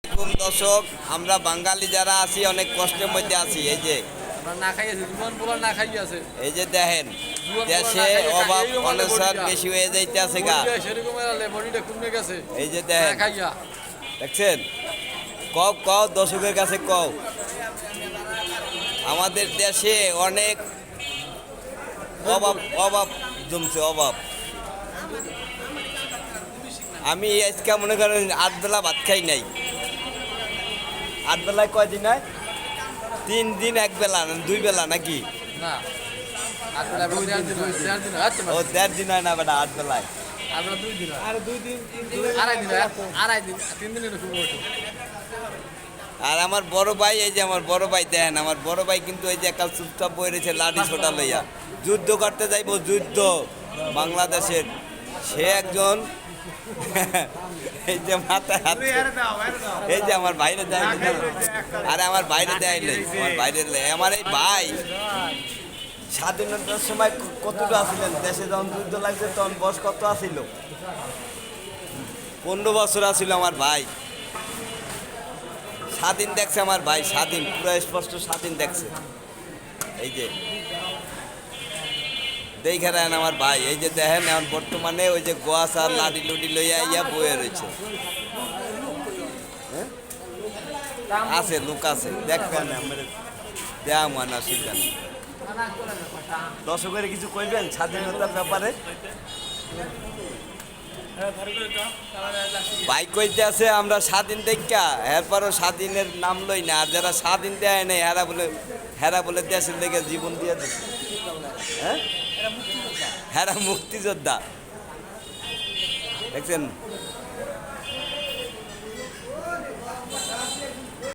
আলাইকুম দর্শক, আমরা বাঙালি যারা আছি অনেক কষ্টের মধ্যে আছি। এই যে না খাইয়েছে জীবন বলা না খাইয়াছে এই যে দেখেন, দেশে অভাব অনশন বেশি হয়ে যাইতেছে গা। সেরকম বডিটা কমে গেছে এই যে না দেখেন, খাইয়া দেখছেন, কও কও দর্শকের কাছে কও, আমাদের দেশে অনেক অভাব অভাব জমছে অভাব। আমি আজকে মনে করেন 8 বেলা ভাত খাই নাই। 8 বেলায় কয়দিন হয়? 3 দিন 1 বেলা না 2 বেলা নাকি? না আসলে আমরা 4 দিন হয় 4 দিন হয় ও 1.5 দিন হয় না বেটা 8 বেলায়। আমরা 2 দিন হয় আর 2 দিন 3 দিন আড়াই দিন আড়াই দিন 3 দিনের শুরু হতো। আর আমার বড় ভাই, এই যে আমার বড় ভাই দেখেন, আমার বড় ভাই কিন্তু এই যে একাল চুপচাপ বয়ে রয়েছে লাঠি ছোটা লইয়া। যুদ্ধ করতে যাইব, যুদ্ধ বাংলাদেশের। সে একজন এই যে মাথায় হাত, এই যে আমার বাইরে দেয়, আরে আমার বাইরে দেয় নাই, আমার বাইরে আমার এই ভাই স্বাধীনতার সময় কতটা আসিলেন দেশে, যখন যুদ্ধ লাগছে তখন বয়স কত আসিল? 15 বছর আসিল আমার ভাই। স্বাধীন দেখছে আমার ভাই, স্বাধীন, পুরো স্পষ্ট স্বাধীন দেখছে। এই যে দেখে নেন আমার ভাই, এই যে দেখেন এখন বর্তমানে ওই যে গোয়াস আর লাডি লুডি লইয়া ইয়া বয়ে রয়েছে। হ্যাঁ? আছে লোক আছে, দেখবেন আমার দেয়া মানা শিখান। দর্শকের কিছু কইবেন স্বাধীনতার ব্যাপারে? ভাই কইতে আছে আমরা স্বাধীন দেখা, এরপরও স্বাধীনের নাম লই না। আর যারা স্বাধীন দেয় নাই হেরা বলে দেশের লেগে জীবন দিয়ে দিচ্ছে। হ্যাঁ, হেরা মুক্তিযোদ্ধা। দেখছেন